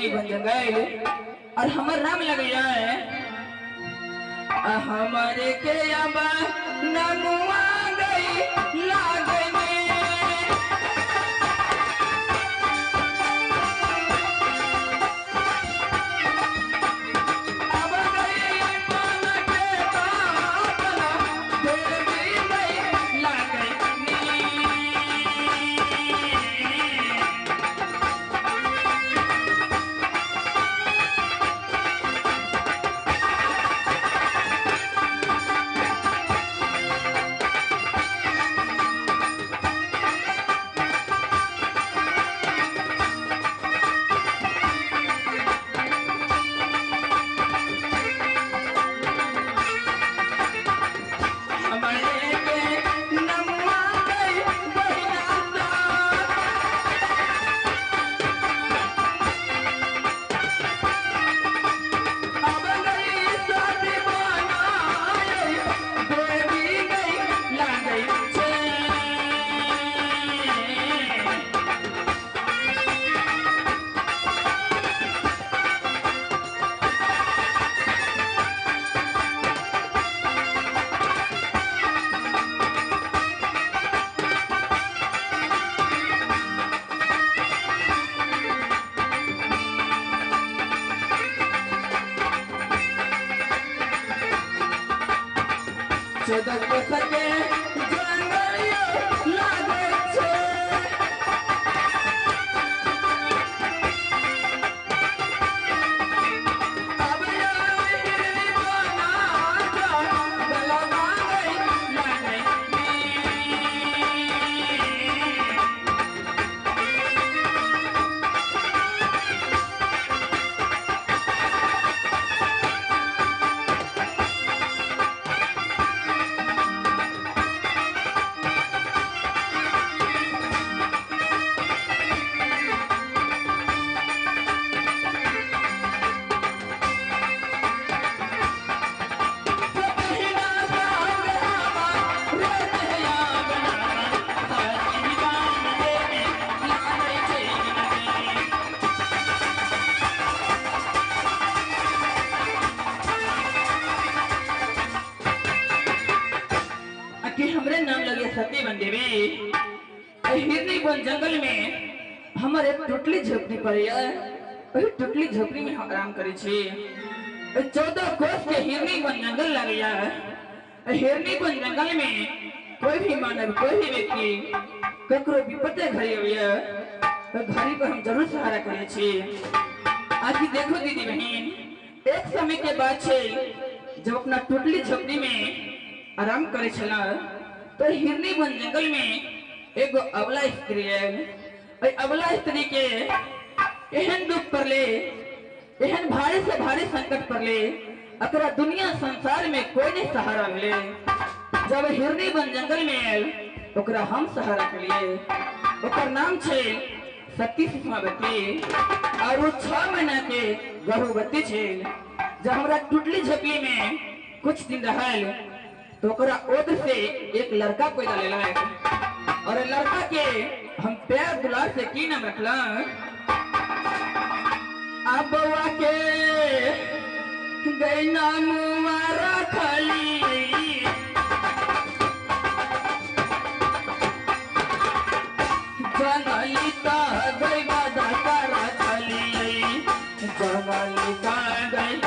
हिरनी बन जंगल और हमार नाम लग जाए हमारे के अब नमुआ गई लागने चौदह को सके जंगलियो लागे छे अब ये हिरनी बना जा गला गई लागे हमरे नाम लगे सती बन देवी हिरनी बन जंगल में हमारे टुटली झोपड़ी पड़ी है टुटली झोपड़ी में हम आराम करे छी 14 कोस के हिरनी बन जंगल लग गया हिरनी बन जंगल में कोई भी मानव कोई भी व्यक्ति ककरो विपत्ति घड़ी होइए घड़ी पर हम जरूर सहारा करे छी आज देखो दीदी बहन एक समय के बाद छे जब अपना टुटली झोपड़ी में आराम करे छला तो हिरनी बन जंगल में एगो अबला स्त्री है अबला स्त्री के एहन दुख पर ले एहन भारी से भारी संकट पर ले अकरा दुनिया संसार में कोई नहीं सहारा मिले जब हिरनी बन जंगल में आयल ओकरा हम सहारा के लिए ओकर नाम छे सती सुषमावती और वो 6 महीना के गर्भवती छे जब हमरा टुटली झोपड़ी में कुछ दिन रहल तो ओद से एक लड़का पैदा लेला और लड़का के हम प्यार दुलार से की नाम रखला अब बउआ के गई नाम रखली जंगली का गई बाधा का रखली जंगली का गई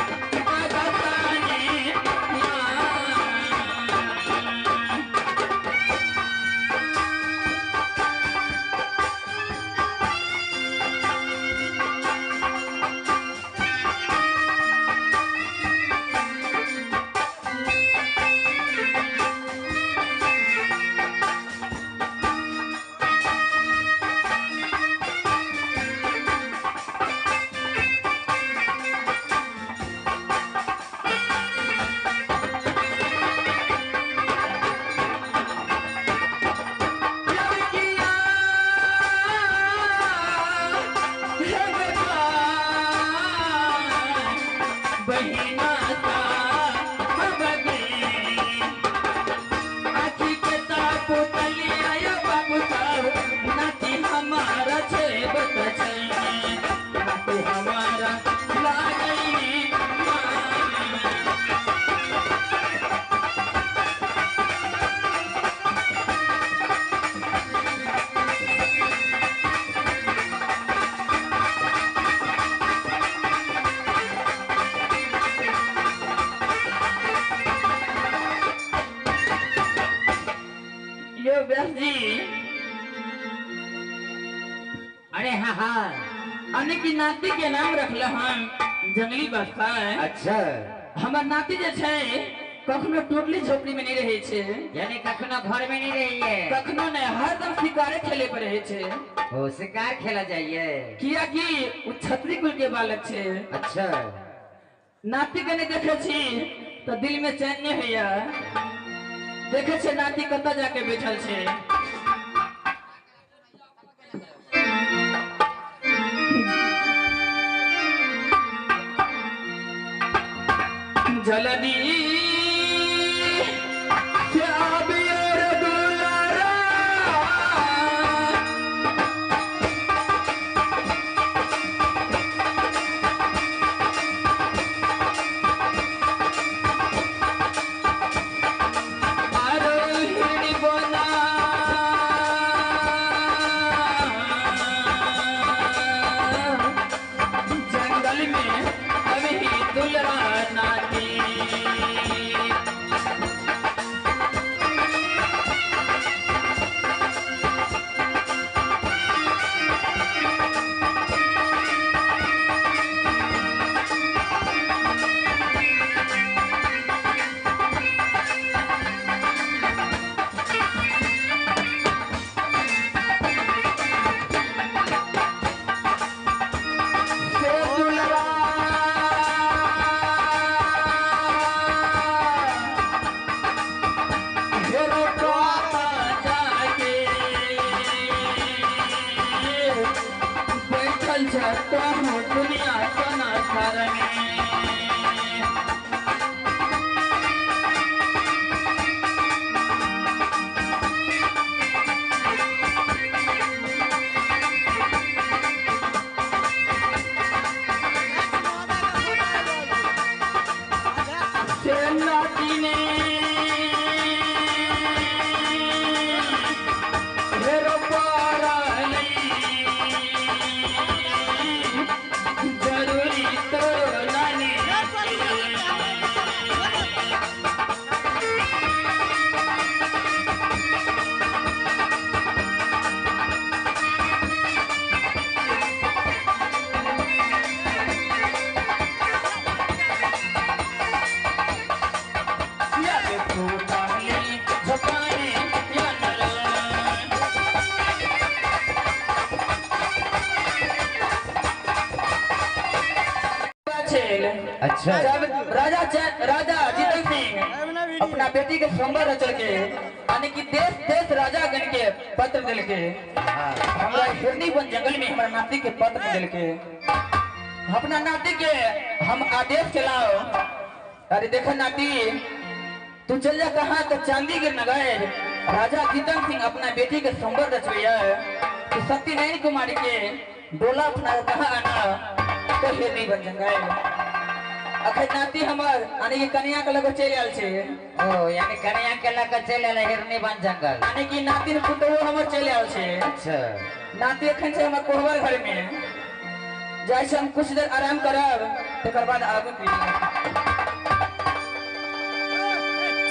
व्यास जी। अरे हाँ हाँ अने की नाती के नाम रखल हम जंगली बादशाह। अच्छा हमार नाती जे छै कखनो टोटली झोपड़ी में नहीं रहे छे, यानी कखनो घर में नहीं रही है, कखनो नहीं, हरदम शिकारे खेले पर रहे छे। वो शिकार खेला जाइए किया कि उ छतरी कुल के बालक छे। अच्छा नाती के नहीं देखे छी तो दिल में चैन नहीं होया। देखे छे नाती कत जाके बैठल छे। जल्दी से आबियर दुलारा आरोहिणी बोला जंगल में अभी दुलरा नाती। दुनिया सना सारंगे अच्छा जब राजा जीतन सिंह अपना बेटी के संबर रचल के यानी कि देश देश राजा गण के पत्र दिल के हमरा हिरनी वन जंगल में हमारा नाती के पत्र दिल के अपना नाती के हम आदेश चलाओ। अरे देखो नाती तू चल जा कहाँ तो चांदी गिर नगर राजा जीतन सिंह अपना बेटी के संबर रचवैया तो सत्यनारायण कुमारी के डोला अपना कहाँ आना तो हिरनी वन जंगल अखन नाती हमर यानी कि कन्या के लगे चल आयल छे। ओ यानी कन्या के लगे चल आयल हिरनी वन जंगल यानी कि नाती ने पुतो हमर चल आयल छे। अच्छा नाती अखन से हमर कोहबर घर में जाय से हम कुछ देर आराम करब तकर बाद आगू की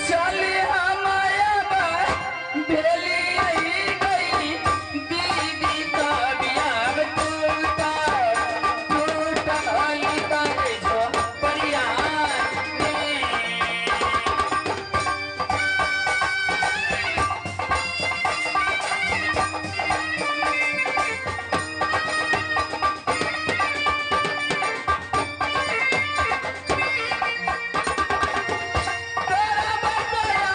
चले हमाया बा भेली गई दीदी का बियाह टूटा लिता के जो परिया तेरा बसाया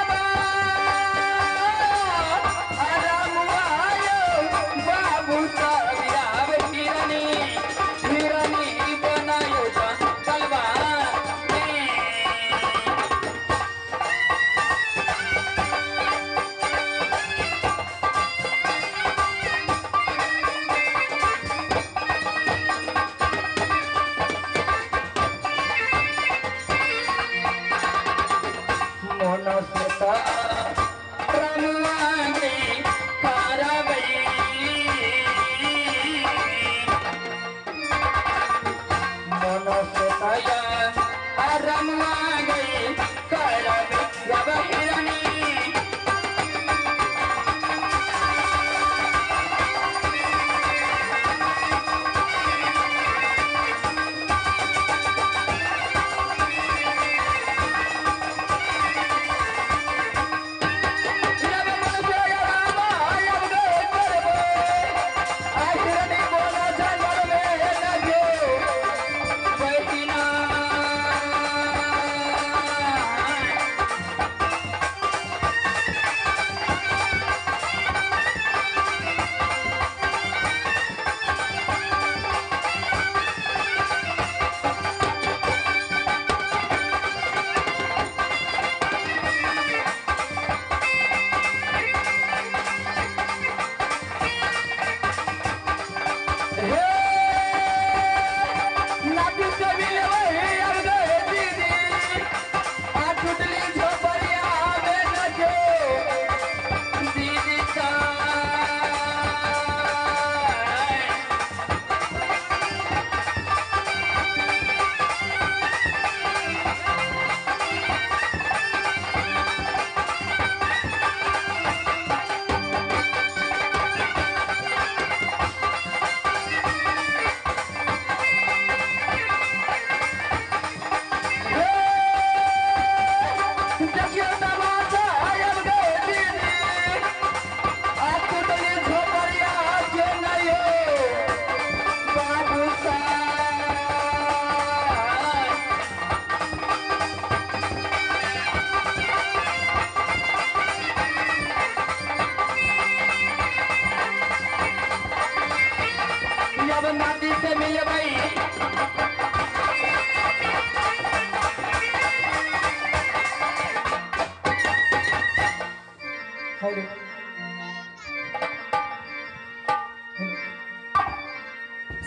मिले भाई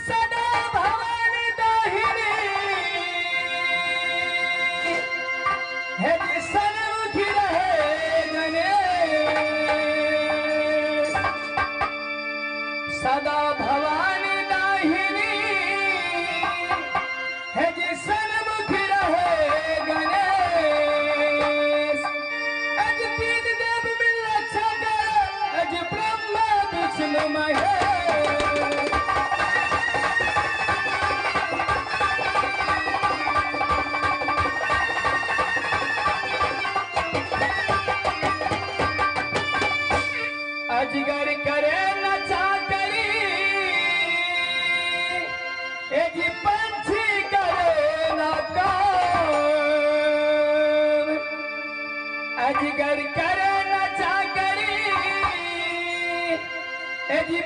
सदा भवानी दाहिनी है जी सन्मुखी रहे गणेश सदा भवानी दाहिनी है जी सन्मुखी रहे गणेश अज तीन देव मिल रक्षा कर अज ब्रह्मा विष्णु महेश अजगर करे नचा करी ए जी पंछी करे ना काम अजगर करे नचा करी ए जी